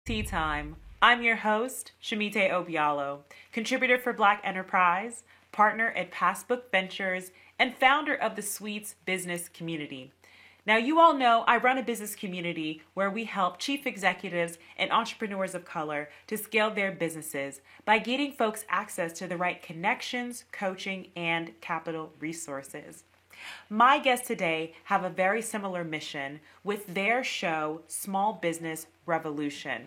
Tea Time. I'm your host, Shamite Obialo, contributor for Black Enterprise, partner at Passbook Ventures, and founder of the Suites business community. Now, you all know I run a business community where we help chief executives and entrepreneurs of color to scale their businesses by getting folks access to the right connections, coaching, and capital resources. My guests today have a very similar mission with their show, Small Business Revolution.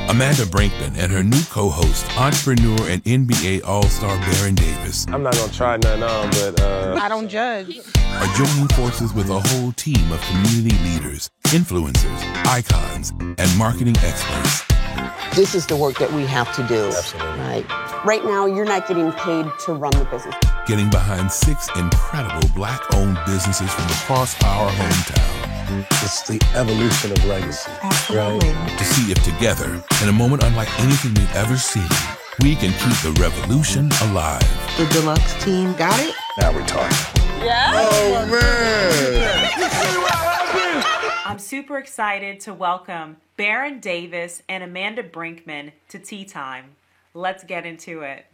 Amanda Brinkman and her new co-host, entrepreneur and NBA All-Star Baron Davis. I'm not gonna try nothing on, but I don't judge. Are joining forces with a whole team of community leaders, influencers, icons, and marketing experts. This is the work that we have to do. Absolutely. Right now, you're not getting paid to run the business. Getting behind 6 incredible Black-owned businesses from across our hometown. It's the evolution of legacy. Absolutely. Right? To see if together, in a moment unlike anything we've ever seen, we can keep the revolution alive. The Deluxe team got it? Now we're talking. Oh, man! I'm super excited to welcome Baron Davis and Amanda Brinkman to Tea Time. Let's get into it.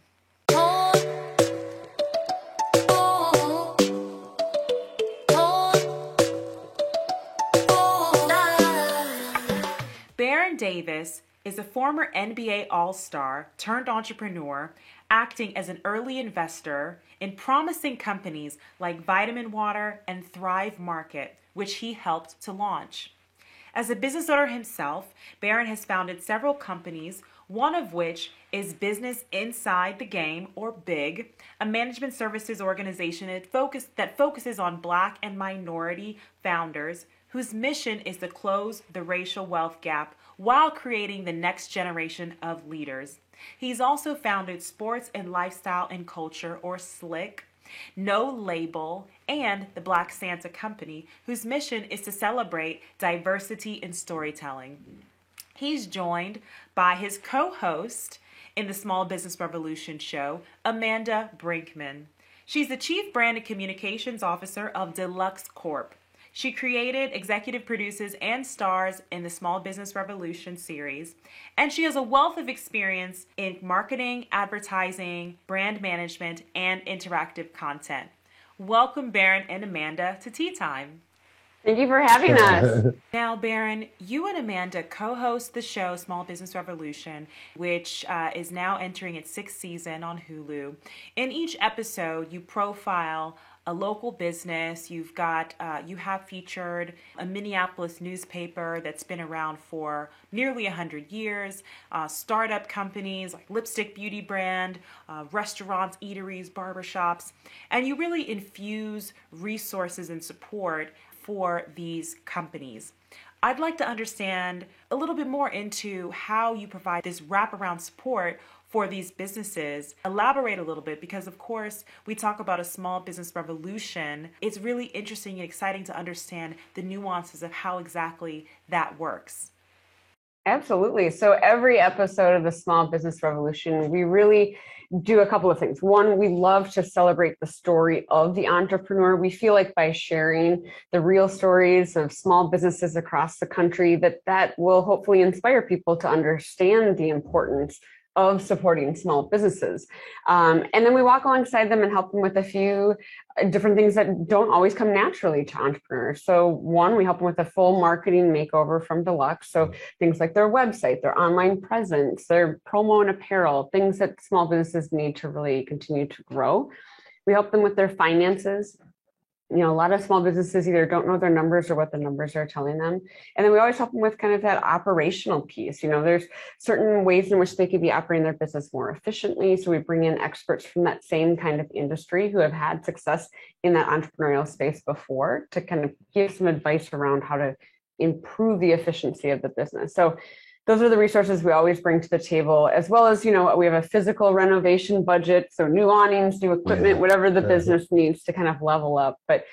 Baron Davis is a former NBA All-Star turned entrepreneur, acting as an early investor in promising companies like Vitamin Water and Thrive Market, which he helped to launch. As a business owner himself, Baron has founded several companies, one of which is Business Inside the Game, or BIG, a management services organization that focuses on Black and minority founders whose mission is to close the racial wealth gap while creating the next generation of leaders. He's also founded Sports and Lifestyle and Culture, or SLIC, No Label, and the Black Santa Company, whose mission is to celebrate diversity in storytelling. He's joined by his co-host in the Small Business Revolution show, Amanda Brinkman. She's the Chief Brand and Communications Officer of Deluxe Corp. She created, executive produces, and stars in the Small Business Revolution series, and she has a wealth of experience in marketing, advertising, brand management, and interactive content. Welcome, Baron and Amanda, to Tea Time. Thank you for having us. Now, Baron, you and Amanda co-host the show Small Business Revolution, which is now entering its 6th season on Hulu. In each episode, you profile a local business. You have featured a Minneapolis newspaper that's been around for nearly 100 years, startup companies like Lipstick Beauty Brand, restaurants, eateries, barbershops, and you really infuse resources and support for these companies. I'd like to understand a little bit more into how you provide this wraparound support for these businesses. Elaborate a little bit, because of course we talk about a small business revolution. It's really interesting and exciting to understand the nuances of how exactly that works. Absolutely. So every episode of the Small Business Revolution, we really do a couple of things. One, we love to celebrate the story of the entrepreneur. We feel like by sharing the real stories of small businesses across the country, that will hopefully inspire people to understand the importance of supporting small businesses. And then we walk alongside them and help them with a few different things that don't always come naturally to entrepreneurs. So one, we help them with a full marketing makeover from Deluxe. So things like their website, their online presence, their promo and apparel, things that small businesses need to really continue to grow. We help them with their finances. A lot of small businesses either don't know their numbers or what the numbers are telling them. And then we always help them with kind of that operational piece. There's certain ways in which they could be operating their business more efficiently. So we bring in experts from that same kind of industry who have had success in that entrepreneurial space before to kind of give some advice around how to improve the efficiency of the business. So those are the resources we always bring to the table, as well as, we have a physical renovation budget. So new awnings, new equipment, whatever the business needs to kind of level up. But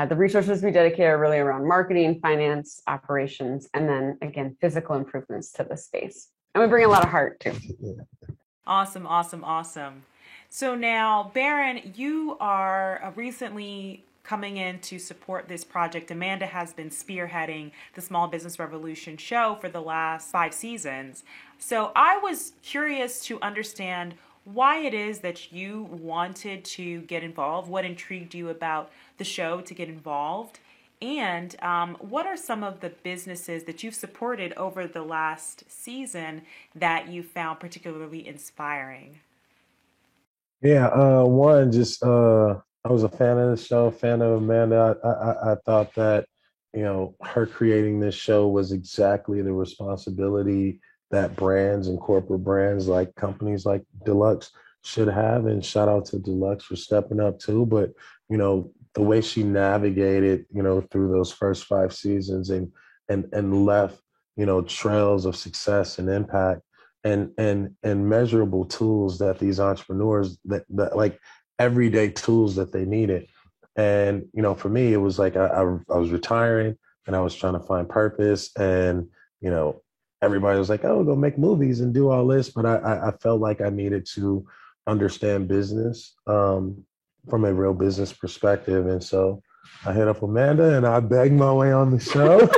the resources we dedicate are really around marketing, finance, operations, and then again, physical improvements to the space. And we bring a lot of heart too. Awesome. So now, Baron, you are recently coming in to support this project. Amanda has been spearheading the Small Business Revolution show for the last 5 seasons. So I was curious to understand why it is that you wanted to get involved, what intrigued you about the show to get involved, and what are some of the businesses that you've supported over the last season that you found particularly inspiring? Yeah, one, just I was a fan of the show, fan of Amanda. I thought that, her creating this show was exactly the responsibility that brands and corporate brands like companies like Deluxe should have. And shout out to Deluxe for stepping up too. But, the way she navigated, through those first 5 seasons and left, trails of success and impact and measurable tools that these entrepreneurs that like everyday tools that they needed. And for me, it was like I was retiring and I was trying to find purpose. And everybody was like, "Oh, go make movies and do all this," but I felt like I needed to understand business from a real business perspective. And so I hit up Amanda and I begged my way on the show.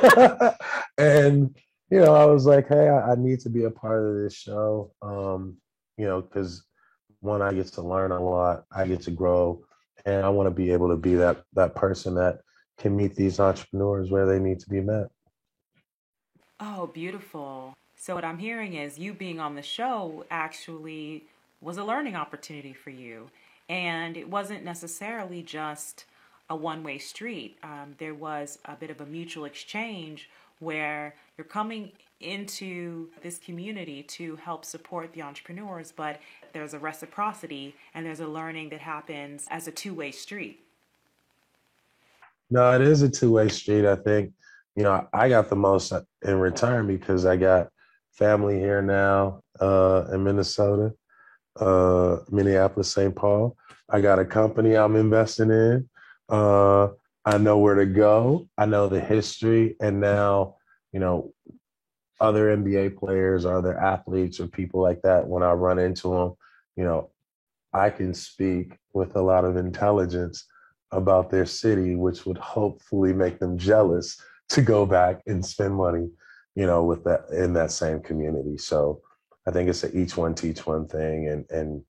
And I was like, hey, I need to be a part of this show. Because one, I get to learn a lot, I get to grow, and I want to be able to be that person that can meet these entrepreneurs where they need to be met. Oh, beautiful. So what I'm hearing is you being on the show actually was a learning opportunity for you. And it wasn't necessarily just a one-way street. There was a bit of a mutual exchange where you're coming into this community to help support the entrepreneurs, but there's a reciprocity and there's a learning that happens as a two-way street. No, it is a two-way street. I think, I got the most in return because I got family here now in Minnesota, Minneapolis, St. Paul. I got a company I'm investing in. I know where to go. I know the history. And now, other NBA players, other athletes or people like that, when I run into them, I can speak with a lot of intelligence about their city, which would hopefully make them jealous to go back and spend money, with that in that same community. So I think it's a each one teach one thing. And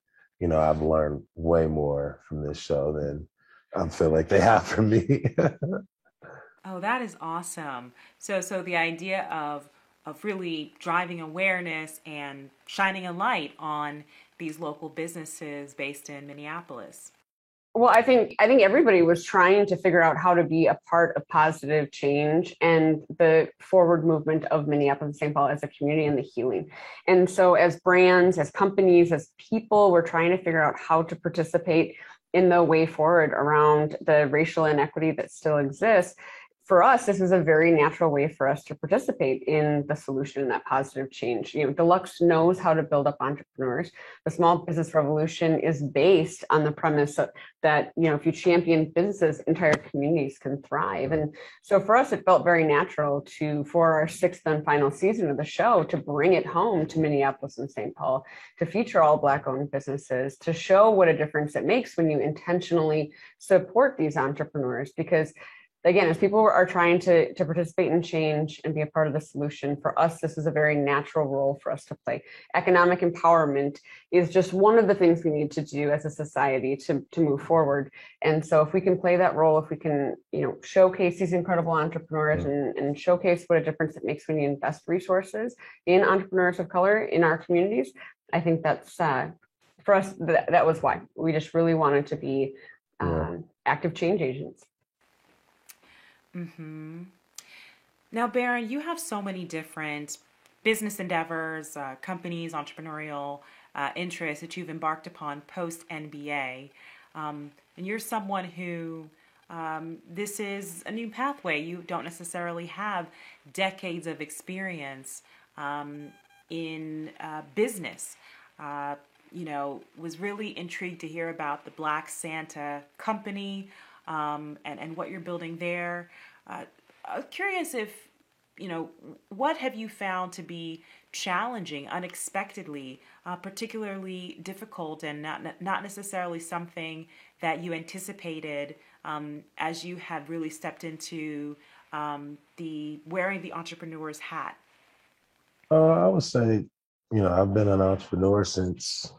I've learned way more from this show than I feel like they have from me. Oh, that is awesome. So the idea of really driving awareness and shining a light on these local businesses based in Minneapolis. Well, I think everybody was trying to figure out how to be a part of positive change and the forward movement of Minneapolis, St. Paul as a community and the healing. And so as brands, as companies, as people, we're trying to figure out how to participate in the way forward around the racial inequity that still exists. For us, this is a very natural way for us to participate in the solution and that positive change. Deluxe knows how to build up entrepreneurs. The Small Business Revolution is based on the premise that if you champion businesses, entire communities can thrive. And so for us, it felt very natural for our 6th and final season of the show, to bring it home to Minneapolis and St. Paul, to feature all Black-owned businesses, to show what a difference it makes when you intentionally support these entrepreneurs. Because again, as people are trying to participate in change and be a part of the solution, for us, this is a very natural role for us to play. Economic empowerment is just one of the things we need to do as a society to move forward. And so if we can play that role, if we can, showcase these incredible entrepreneurs and showcase what a difference it makes when you invest resources in entrepreneurs of color in our communities, I think that's, for us, that was why. We just really wanted to be active change agents. Mm-hmm. Now, Baron, you have so many different business endeavors, companies, entrepreneurial interests that you've embarked upon post-NBA. And you're someone who, this is a new pathway. You don't necessarily have decades of experience in business. Was really intrigued to hear about the Black Santa Company, and what you're building there. I'm curious if, what have you found to be challenging, unexpectedly, particularly difficult, and not necessarily something that you anticipated as you had really stepped into the wearing the entrepreneur's hat? I would say, I've been an entrepreneur since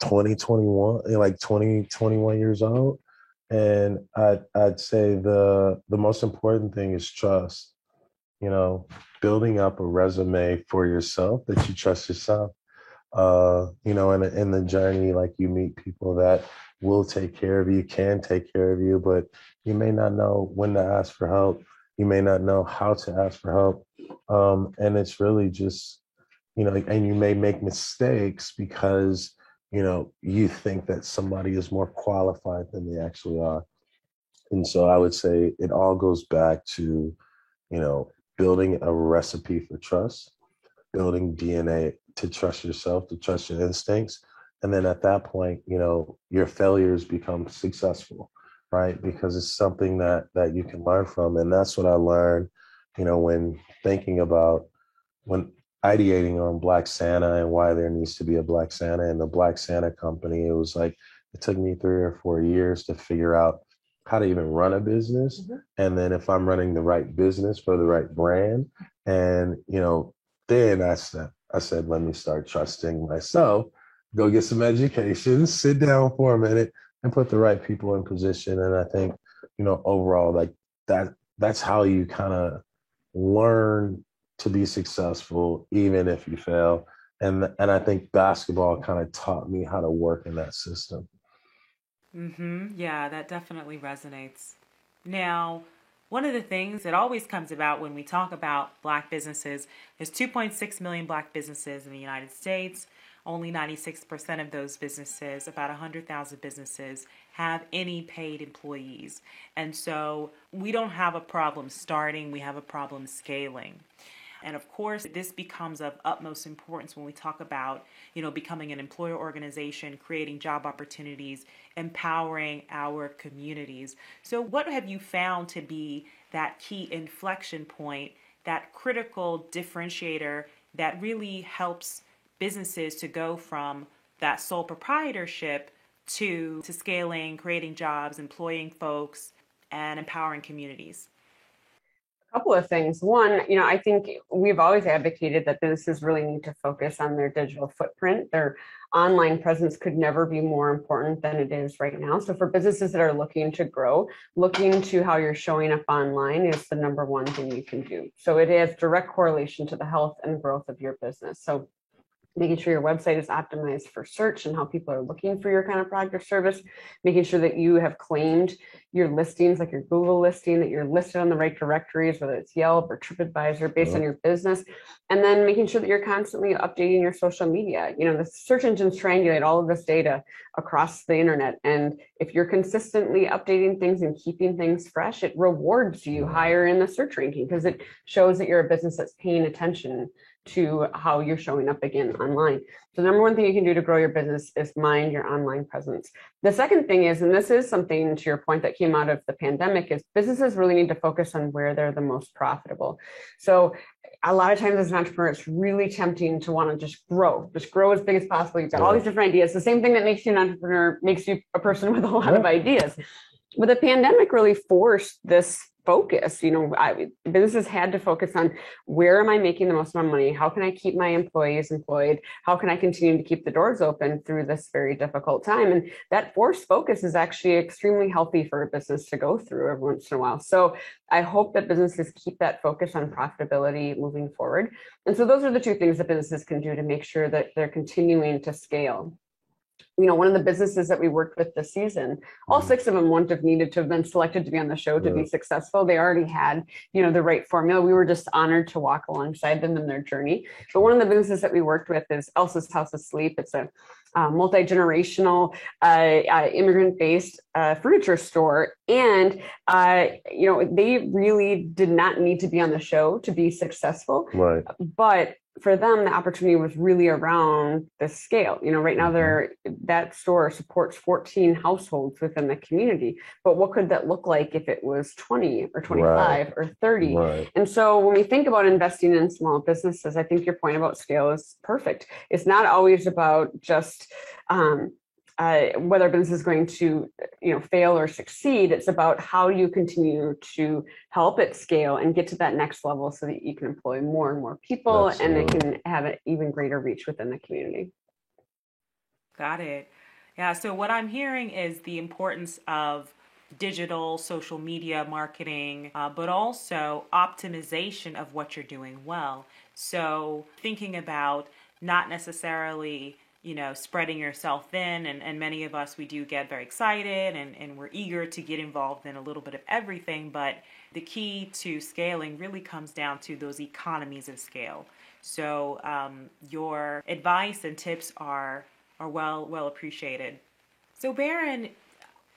2021, like 21 years old. And I'd say the most important thing is trust, you know, building up a resume for yourself that you trust yourself. In the journey, like you meet people that will take care of you, can take care of you, but you may not know when to ask for help. You may not know how to ask for help. And it's really just, and you may make mistakes because, you think that somebody is more qualified than they actually are. And so I would say it all goes back to, building a recipe for trust, building DNA to trust yourself, to trust your instincts. And then at that point, your failures become successful, right? Because it's something that you can learn from. And that's what I learned, when thinking about, when ideating on Black Santa and why there needs to be a Black Santa and the Black Santa company. It was like, it took me 3 or 4 years to figure out how to even run a business. Mm-hmm. And then if I'm running the right business for the right brand. And, then I said, let me start trusting myself, go get some education, sit down for a minute and put the right people in position. And I think, overall, like that's how you kind of learn to be successful, even if you fail. And I think basketball kind of taught me how to work in that system. Yeah, that definitely resonates. Now, one of the things that always comes about when we talk about Black businesses, there's 2.6 million Black businesses in the United States. Only 96% of those businesses, about 100,000 businesses, have any paid employees. And so we don't have a problem starting, we have a problem scaling. And of course, this becomes of utmost importance when we talk about, becoming an employer organization, creating job opportunities, empowering our communities. So what have you found to be that key inflection point, that critical differentiator that really helps businesses to go from that sole proprietorship to scaling, creating jobs, employing folks, and empowering communities? Couple of things. One, I think we've always advocated that businesses really need to focus on their digital footprint. Their online presence could never be more important than it is right now. So for businesses that are looking to grow, looking to how you're showing up online is the number one thing you can do. So it has direct correlation to the health and growth of your business. So making sure your website is optimized for search and how people are looking for your kind of product or service, making sure that you have claimed your listings, like your Google listing, that you're listed on the right directories, whether it's Yelp or TripAdvisor based on your business, and then making sure that you're constantly updating your social media. The search engines triangulate all of this data across the internet. And if you're consistently updating things and keeping things fresh, it rewards you higher in the search ranking because it shows that you're a business that's paying attention to how you're showing up again online. So the number one thing you can do to grow your business is mind your online presence. The second thing is, and this is something to your point that came out of the pandemic, is businesses really need to focus on where they're the most profitable. So a lot of times as an entrepreneur, it's really tempting to want to just grow as big as possible. You've got all these different ideas. The same thing that makes you an entrepreneur makes you a person with a lot of ideas. But the pandemic really forced this focus. Businesses had to focus on, where am I making the most amount of money? How can I keep my employees employed? How can I continue to keep the doors open through this very difficult time? And that forced focus is actually extremely healthy for a business to go through every once in a while. So I hope that businesses keep that focus on profitability moving forward. And so those are the two things that businesses can do to make sure that they're continuing to scale. One of the businesses that we worked with this season, all 6 of them wouldn't have needed to have been selected to be on the show to be successful. They already had, the right formula. We were just honored to walk alongside them in their journey. But one of the businesses that we worked with is Elsa's House of Sleep. It's a multi-generational, immigrant-based furniture store. And, they really did not need to be on the show to be successful. Right. But for them, the opportunity was really around the scale. Right now, that store supports 14 households within the community. But what could that look like if it was 20 or 25 or 30? Right. And so when we think about investing in small businesses, I think your point about scale is perfect. It's not always about just whether a business is going to, fail or succeed. It's about how you continue to help it scale and get to that next level so that you can employ more and more people. Absolutely. And it can have an even greater reach within the community. Got it. Yeah. So what I'm hearing is the importance of digital, social media marketing, but also optimization of what you're doing well. So thinking about not necessarily, spreading yourself thin. And many of us, we do get very excited and we're eager to get involved in a little bit of everything. But the key to scaling really comes down to those economies of scale. So your advice and tips are well appreciated. So Baron,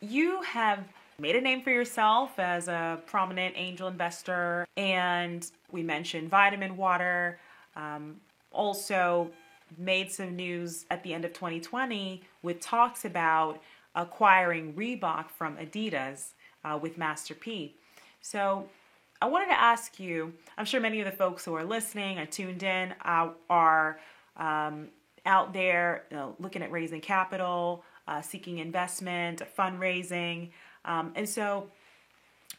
you have made a name for yourself as a prominent angel investor, and we mentioned Vitamin Water. Also made some news at the end of 2020 with talks about acquiring Reebok from Adidas with Master P. So I wanted to ask you, I'm sure many of the folks who are listening are tuned in, are out there looking at raising capital, seeking investment, fundraising. And so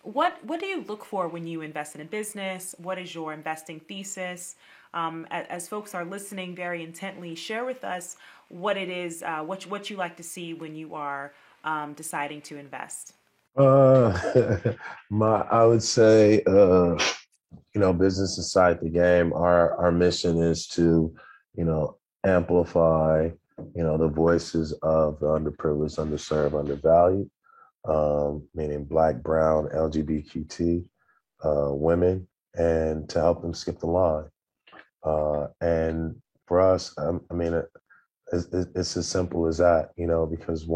what do you look for when you invest in a business? What is your investing thesis? As folks are listening very intently, share with us what it is, what you like to see when you are deciding to invest. I would say, business inside the game. Our mission is to, amplify, the voices of the underprivileged, underserved, undervalued, meaning Black, Brown, LGBTQ women, and to help them skip the line. And for us, it's as simple as that, because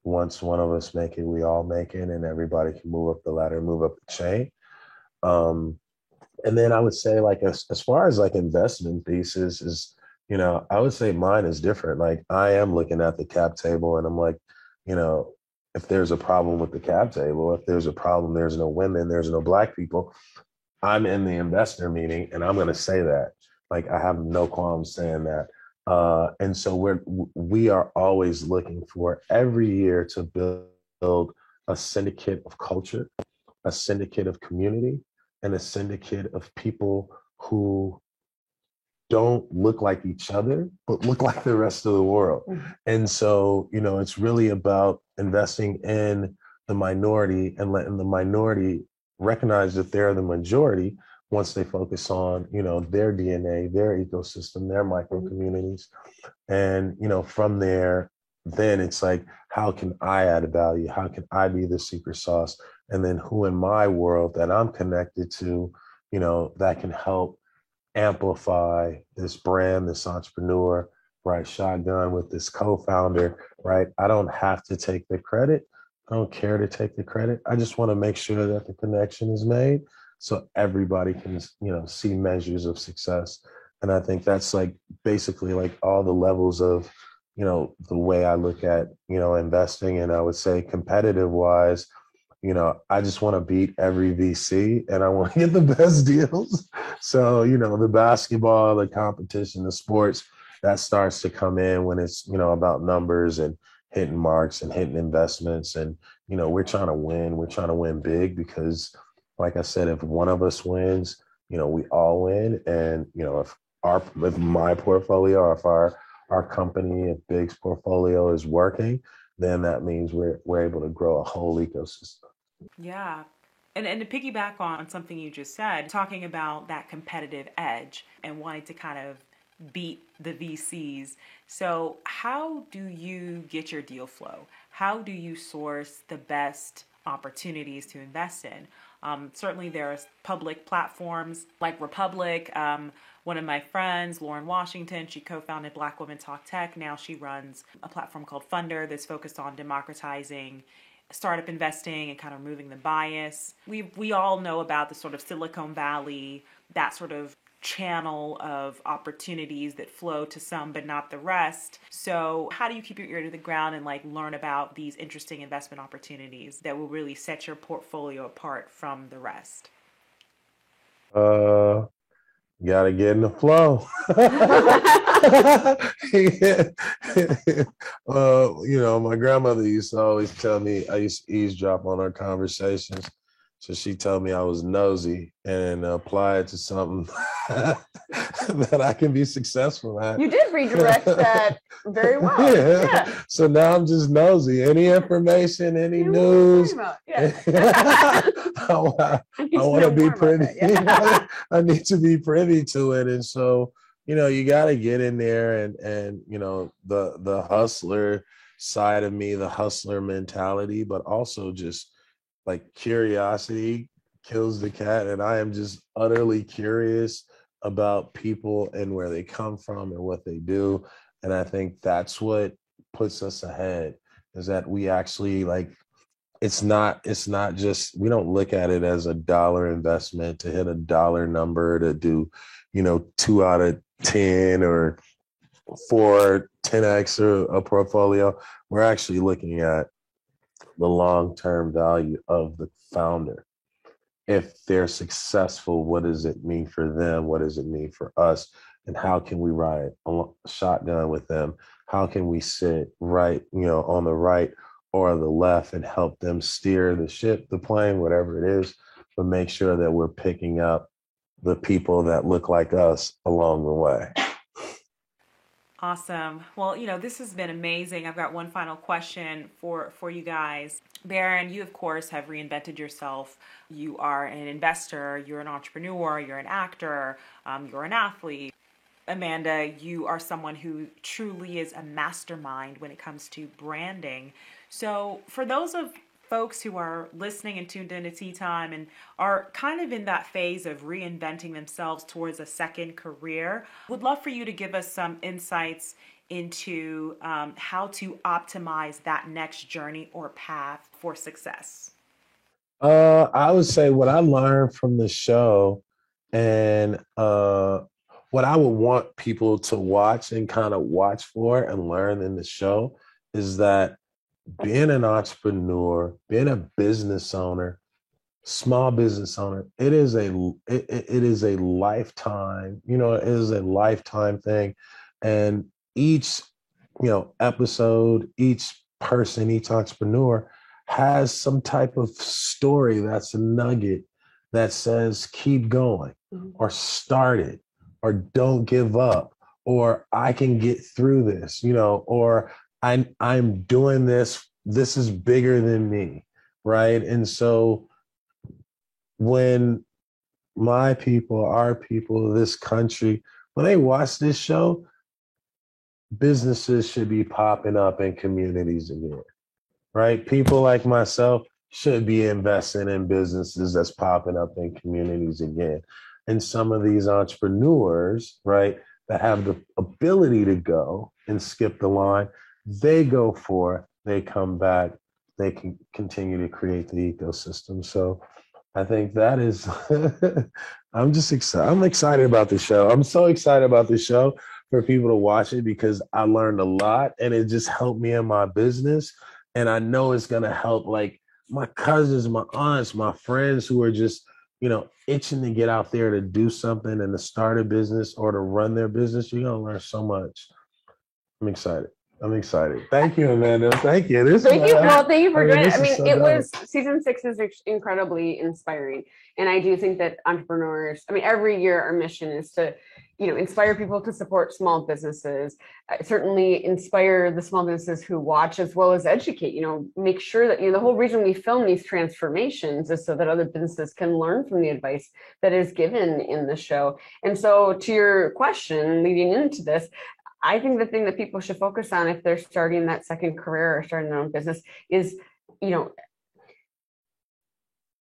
once one of us make it, we all make it, and everybody can move up the ladder, move up the chain. And then I would say, like, as far as like investment thesis is, I would say mine is different. Like, I am looking at the cap table and I'm like, if there's a problem with the cap table, if there's a problem, there's no women, there's no Black people, I'm in the investor meeting and I'm going to say that. Like, I have no qualms saying that. And so we are always looking for every year to build a syndicate of culture, a syndicate of community, and a syndicate of people who don't look like each other, but look like the rest of the world. Mm-hmm. And so, it's really about investing in the minority and letting the minority recognize that they're the majority once they focus on, their DNA, their ecosystem, their micro communities. And, from there, then it's like, how can I add value? How can I be the secret sauce? And then who in my world that I'm connected to, that can help amplify this brand, this entrepreneur, right? Shotgun with this co-founder, right? I don't have to take the credit. I don't care to take the credit. I just want to make sure that the connection is made so everybody can, see measures of success. And I think that's like basically like all the levels of, the way I look at, investing. And I would say competitive wise, I just want to beat every VC and I want to get the best deals. So, the basketball, the competition, the sports, that starts to come in when it's, about numbers and hitting marks and hitting investments. And, we're trying to win. We're trying to win big because, like I said, if one of us wins, we all win. And, if my portfolio, or if our company, if Big's portfolio is working, then that means we're able to grow a whole ecosystem. Yeah. And to piggyback on something you just said, talking about that competitive edge and wanting to kind of beat the VCs. So how do you get your deal flow? How do you source the best opportunities to invest in? Certainly there's public platforms like Republic. One of my friends, Lauren Washington, she co-founded Black Women Talk Tech. Now she runs a platform called Funder that's focused on democratizing startup investing and kind of removing the bias. We all know about the sort of Silicon Valley, that sort of channel of opportunities that flow to some but not the rest. So how do you keep your ear to the ground and like learn about these interesting investment opportunities that will really set your portfolio apart from the rest? You gotta get in the flow. My grandmother used to always tell me, I used to eavesdrop on our conversations. So she told me I was nosy and apply it to something that I can be successful at. You did redirect that very well. Yeah. So now I'm just nosy. Any information, any news. Yeah. I want to be privy. Yeah. I need to be privy to it. And so, you got to get in there and the hustler side of me, the hustler mentality, but also just like curiosity kills the cat. And I am just utterly curious about people and where they come from and what they do. And I think that's what puts us ahead, is that we actually it's not just, we don't look at it as a dollar investment to hit a dollar number to do, 2 out of 10 or 4 10x or a portfolio. We're actually looking at the long-term value of the founder. If they're successful, what does it mean for them? What does it mean for us? And how can we ride a shotgun with them? How can we sit right, on the right or the left and help them steer the ship, the plane, whatever it is, but make sure that we're picking up the people that look like us along the way. Awesome. Well, this has been amazing. I've got one final question for you guys. Baron, you, of course, have reinvented yourself. You are an investor, you're an entrepreneur, you're an actor, you're an athlete. Amanda, you are someone who truly is a mastermind when it comes to branding. So for those of folks who are listening and tuned into Tea Time and are kind of in that phase of reinventing themselves towards a second career, would love for you to give us some insights into how to optimize that next journey or path for success. I would say what I learned from the show and what I would want people to watch and kind of watch for and learn in the show is that being an entrepreneur, being a business owner, small business owner, it is a lifetime, it is a lifetime thing. And each, episode, each person, each entrepreneur has some type of story that's a nugget that says, keep going, or start it, or don't give up, or I can get through this, or I'm doing this. This is bigger than me, right? And so when my people, our people, this country, when they watch this show, businesses should be popping up in communities again, right? People like myself should be investing in businesses that's popping up in communities again. And some of these entrepreneurs, right, that have the ability to go and skip the line, they go for it, they come back, they can continue to create the ecosystem. So I think that is, I'm just excited. I'm excited about the show. I'm so excited about the show for people to watch it because I learned a lot and it just helped me in my business. And I know it's going to help like my cousins, my aunts, my friends who are just, itching to get out there to do something and to start a business or to run their business. You're going to learn so much. I'm excited. Thank you, Amanda. Thank you. Thank you. Well, thank you for doing it. Season 6 is incredibly inspiring. And I do think that entrepreneurs, every year our mission is to, inspire people to support small businesses, certainly inspire the small businesses who watch as well as educate, make sure that, the whole reason we film these transformations is so that other businesses can learn from the advice that is given in the show. And so to your question leading into this, I think the thing that people should focus on if they're starting that second career or starting their own business is,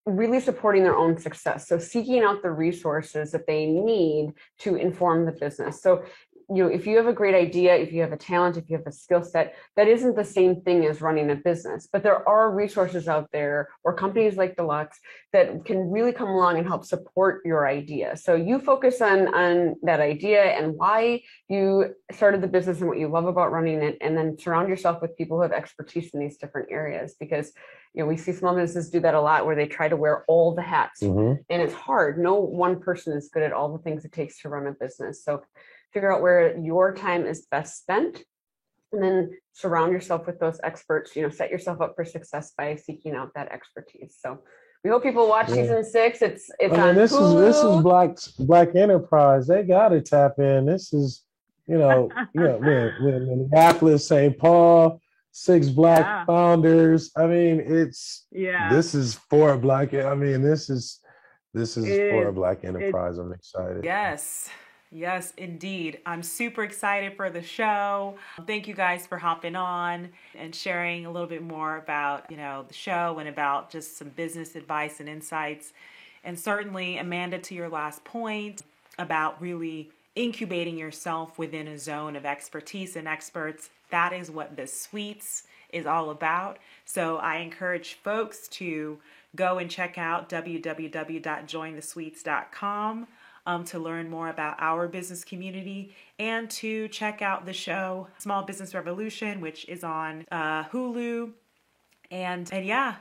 really supporting their own success. So seeking out the resources that they need to inform the business. So if you have a great idea, if you have a talent, if you have a skill set, that isn't the same thing as running a business. But there are resources out there, or companies like Deluxe, that can really come along and help support your idea. So you focus on that idea and why you started the business and what you love about running it, and then surround yourself with people who have expertise in these different areas. Because we see small businesses do that a lot, where they try to wear all the hats, and it's hard. No one person is good at all the things it takes to run a business. So figure out where your time is best spent, and then surround yourself with those experts. Set yourself up for success by seeking out that expertise. So we hope people watch season 6. It's on this Hulu. This is Black Enterprise. They got to tap in. This is Minneapolis, St. Paul, 6 Black founders. I mean, this is for a Black. I mean, this is for a Black enterprise. I'm excited. Yes, indeed. I'm super excited for the show. Thank you guys for hopping on and sharing a little bit more about, the show and about just some business advice and insights. And certainly, Amanda, to your last point about really incubating yourself within a zone of expertise and experts, that is what the Suites is all about. So I encourage folks to go and check out www.jointhesuites.com to learn more about our business community, and to check out the show Small Business Revolution, which is on Hulu. And yeah,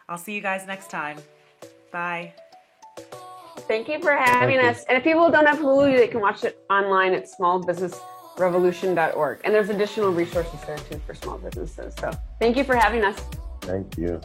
I'll see you guys next time. Bye. Thank you for having us. And if people don't have Hulu, they can watch it online at smallbusinessrevolution.org. And there's additional resources there too for small businesses. So thank you for having us. Thank you.